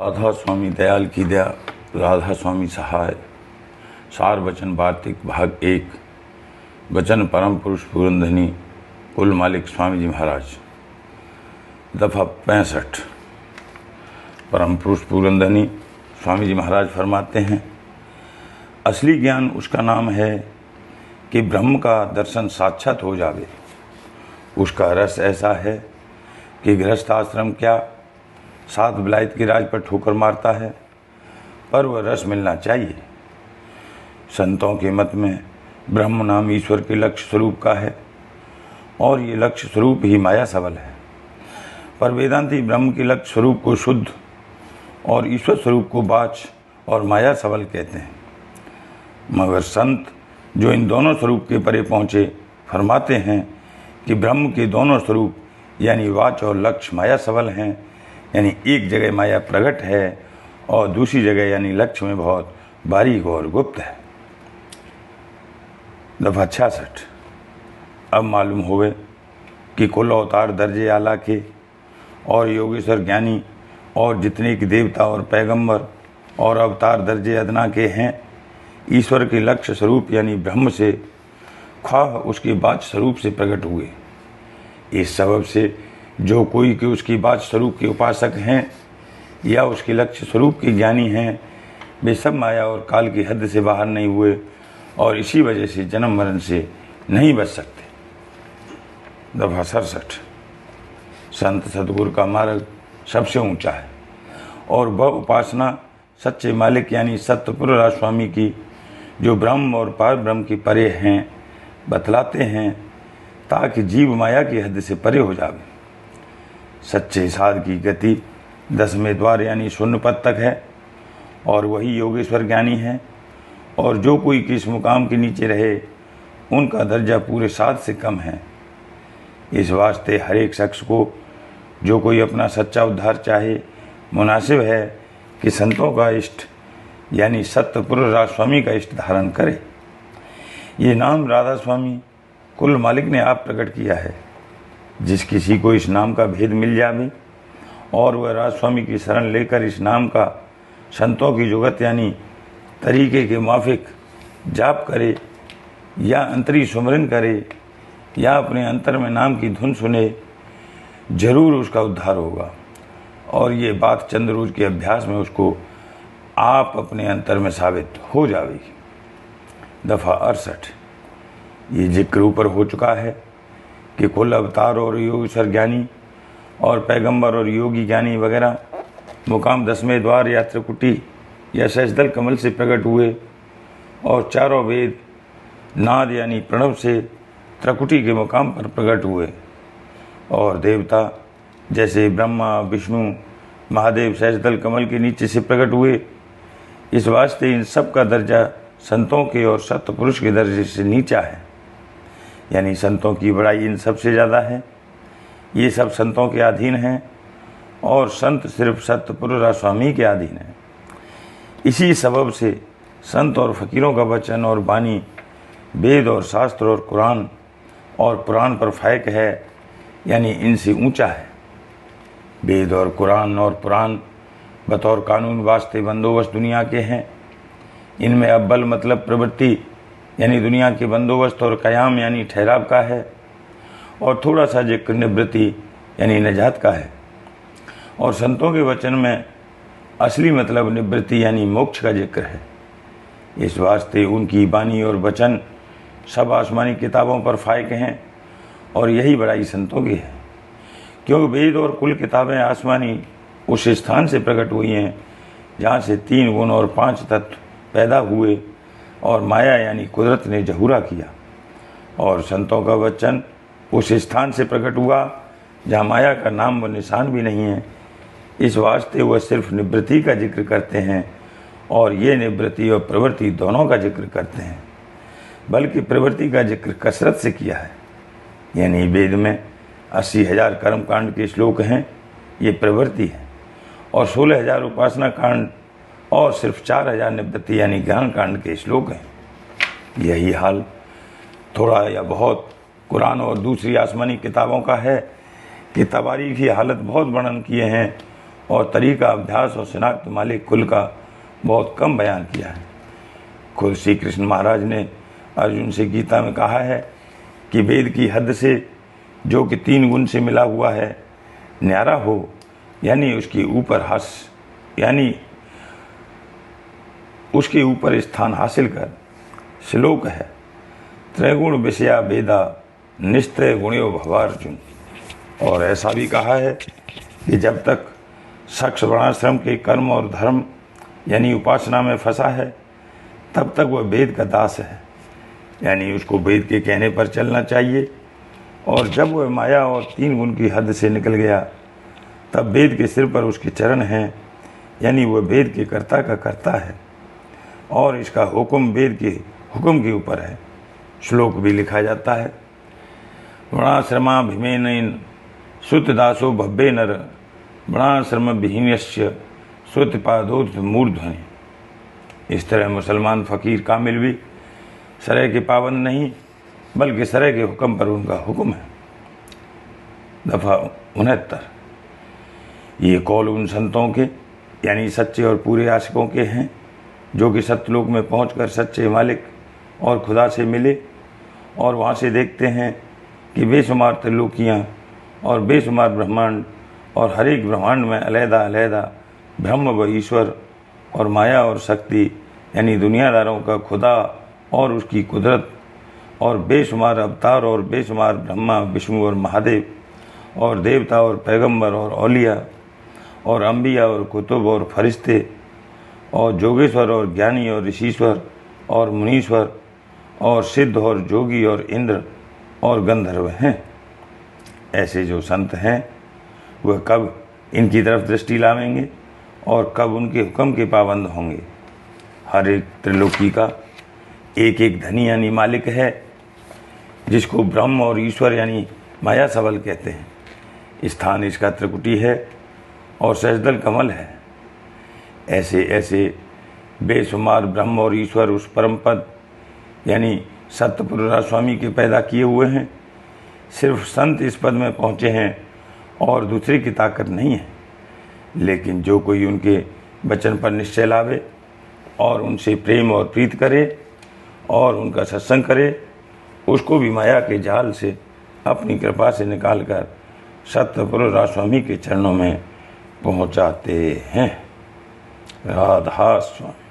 राधा स्वामी दयाल की दया, राधा स्वामी सहाय। सार वचन वार्तिक भाग 1। वचन परम पुरुष पुरंधनी कुल मालिक स्वामी जी महाराज। दफा 65। परम पुरुष पुरंधनी स्वामी जी महाराज फरमाते हैं, असली ज्ञान उसका नाम है कि ब्रह्म का दर्शन साक्षात हो जावे। उसका रस ऐसा है कि गृहस्थ आश्रम क्या 7 विलायत की राज पर ठोकर मारता है, पर वह रस मिलना चाहिए। संतों के मत में ब्रह्म नाम ईश्वर के लक्ष्य स्वरूप का है और ये लक्ष्य स्वरूप ही माया सबल है। पर वेदांती ब्रह्म के लक्ष्य स्वरूप को शुद्ध और ईश्वर स्वरूप को बाच और माया सबल कहते हैं। मगर संत जो इन दोनों स्वरूप के परे पहुँचे फरमाते हैं कि ब्रह्म के दोनों स्वरूप यानी वाच और लक्ष्य माया सबल हैं, यानी एक जगह माया प्रकट है और दूसरी जगह यानी लक्ष्य में बहुत बारीक और गुप्त है। दफा 66। अब मालूम होवे कि कुल अवतार दर्जे आला के और योगेश्वर ज्ञानी और जितने की देवता और पैगंबर और अवतार दर्जे अदना के हैं, ईश्वर के लक्ष्य स्वरूप यानी ब्रह्म से ख्वाह उसके बाच स्वरूप से प्रकट हुए। इस सबब से जो कोई कि उसकी बाच स्वरूप के उपासक हैं या उसके लक्ष्य स्वरूप के ज्ञानी हैं, वे सब माया और काल की हद से बाहर नहीं हुए और इसी वजह से जन्म मरण से नहीं बच सकते। दफा 67। संत सतगुरु का मार्ग सबसे ऊंचा है और वह उपासना सच्चे मालिक यानी सत्यपुर स्वामी की जो ब्रह्म और पार ब्रह्म की परे हैं बतलाते हैं, ताकि जीव माया की हद से परे हो जावे। सच्चे साध की गति 10वें द्वार यानी शून्य पद तक है और वही योगेश्वर ज्ञानी है। और जो कोई किस मुकाम के नीचे रहे उनका दर्जा पूरे 7 से कम है। इस वास्ते हर एक शख्स को जो कोई अपना सच्चा उद्धार चाहे, मुनासिब है कि संतों का इष्ट यानी सत्यपुर राधा स्वामी का इष्ट धारण करे। ये नाम राधा स्वामी कुल मालिक ने आप प्रकट किया है। जिस किसी को इस नाम का भेद मिल जावे और वह राधा स्वामी की शरण लेकर इस नाम का संतों की जुगत यानी तरीके के माफिक जाप करे या अंतरी सुमरन करे या अपने अंतर में नाम की धुन सुने, जरूर उसका उद्धार होगा। और ये बात चंद रोज के अभ्यास में उसको आप अपने अंतर में साबित हो जाएगी। दफा 68। ये जिक्र ऊपर हो चुका है कि कुल अवतार और योगेश्वर ज्ञानी और पैगंबर और योगी ज्ञानी वगैरह मुकाम 10वें द्वार या त्रिकुटी या सहस्दल कमल से प्रकट हुए और चारों वेद नाद यानी प्रणव से त्रिकुटी के मुकाम पर प्रकट हुए। और देवता जैसे ब्रह्मा विष्णु महादेव सहस्दल कमल के नीचे से प्रकट हुए। इस वास्ते इन सब का दर्जा संतों के और सत्पुरुष के दर्जे से नीचा है, यानी संतों की बड़ाई इन सबसे ज़्यादा है। ये सब संतों के अधीन हैं और संत सिर्फ सत्यपुर स्वामी के अधीन हैं। इसी सबब से संत और फकीरों का वचन और वाणी वेद और शास्त्र और कुरान और पुराण पर फायक है, यानी इनसे ऊंचा है। वेद और कुरान और पुराण बतौर कानून वास्ते बंदोबस्त दुनिया के हैं। इनमें अव्वल मतलब प्रवृत्ति यानी दुनिया के बंदोबस्त और कयाम यानी ठहराव का है और थोड़ा सा जिक्र निवृत्ति यानी नजात का है। और संतों के वचन में असली मतलब निवृत्ति यानी मोक्ष का जिक्र है। इस वास्ते उनकी वाणी और वचन सब आसमानी किताबों पर फायक हैं और यही बड़ाई संतों की है, क्योंकि वेद और कुल किताबें आसमानी उस स्थान से प्रकट हुई हैं जहाँ से 3 गुण और 5 तत्व पैदा हुए और माया यानी कुदरत ने जहूरा किया। और संतों का वचन उस स्थान से प्रकट हुआ जहाँ माया का नाम व निशान भी नहीं है। इस वास्ते वह सिर्फ निवृत्ति का जिक्र करते हैं और ये निवृत्ति और प्रवृत्ति दोनों का जिक्र करते हैं, बल्कि प्रवृत्ति का जिक्र कसरत से किया है। यानी वेद में 80,000 कर्मकांड के श्लोक हैं, ये प्रवृत्ति है, और 16,000 उपासना कांड और सिर्फ 4,000 निवृत्ति यानी ज्ञान कांड के श्लोक हैं। यही हाल थोड़ा या बहुत कुरान और दूसरी आसमानी किताबों का है कि तबारीख की हालत बहुत वर्णन किए हैं और तरीका, अभ्यास और शिनाख्त मालिक कुल का बहुत कम बयान किया है। खुद श्री कृष्ण महाराज ने अर्जुन से गीता में कहा है कि वेद की हद से जो कि 3 गुण से मिला हुआ है न्यारा हो, यानी उसके ऊपर यानी उसके ऊपर स्थान हासिल कर श्लोक है। त्रैगुण विषया वेदा निस्त्रय गुण्यो भवार्जुन। और ऐसा भी कहा है कि जब तक शख्स वर्णाश्रम के कर्म और धर्म यानी उपासना में फंसा है तब तक वह वेद का दास है, यानी उसको वेद के कहने पर चलना चाहिए। और जब वह माया और 3 गुण की हद से निकल गया तब वेद के सिर पर उसके चरण हैं, यानी वह वेद के कर्ता का कर्ता है और इसका हुक्म वेद के हुक्म के ऊपर है। श्लोक भी लिखा जाता है, वर्णाश्रमा भीमेन श्रुतदासो भव्ये नर वर्णाश्रम विहीनस्य श्रुतपादोत्थ मूर्धनि। इस तरह मुसलमान फ़कीर कामिल भी शरय के पाबंद नहीं बल्कि शरय के हुक्म पर उनका हुक्म है। दफ़ा 69। ये कौल उन संतों के यानी सच्चे और पूरे आशिकों के हैं जो कि सत्यलोक में पहुंचकर सच्चे मालिक और खुदा से मिले और वहाँ से देखते हैं कि बेशुमार त्रिलोकियाँ और बेशुमार ब्रह्मांड और हर एक ब्रह्मांड में अलहदा ब्रह्म व ईश्वर और माया और शक्ति यानी दुनियादारों का खुदा और उसकी कुदरत और बेशुमार अवतार और बेशुमार ब्रह्मा विष्णु और महादेव और देवता और पैगंबर और औलिया और अंबिया और कुतुब और फरिश्ते और जोगेश्वर और ज्ञानी और ऋषीश्वर और मुनीश्वर और सिद्ध और जोगी और इंद्र और गंधर्व हैं। ऐसे जो संत हैं वह कब इनकी तरफ दृष्टि लावेंगे और कब उनके हुक्म के पाबंद होंगे। हर एक त्रिलोकी का एक एक धनी यानी मालिक है जिसको ब्रह्म और ईश्वर यानी माया सबल कहते हैं। स्थान इसका त्रिकुटी है और सहजदल कमल है। ऐसे ऐसे बेशुमार ब्रह्म और ईश्वर उस परम पद यानी सत्यपुरुष स्वामी के पैदा किए हुए हैं। सिर्फ संत इस पद में पहुँचे हैं और दूसरे की ताकत नहीं है। लेकिन जो कोई उनके वचन पर निश्चय लावे और उनसे प्रेम और प्रीत करे और उनका सत्संग करे उसको भी माया के जाल से अपनी कृपा से निकालकर सत्यपुरुष स्वामी के चरणों में पहुंचाते हैं। राधा स्वामी।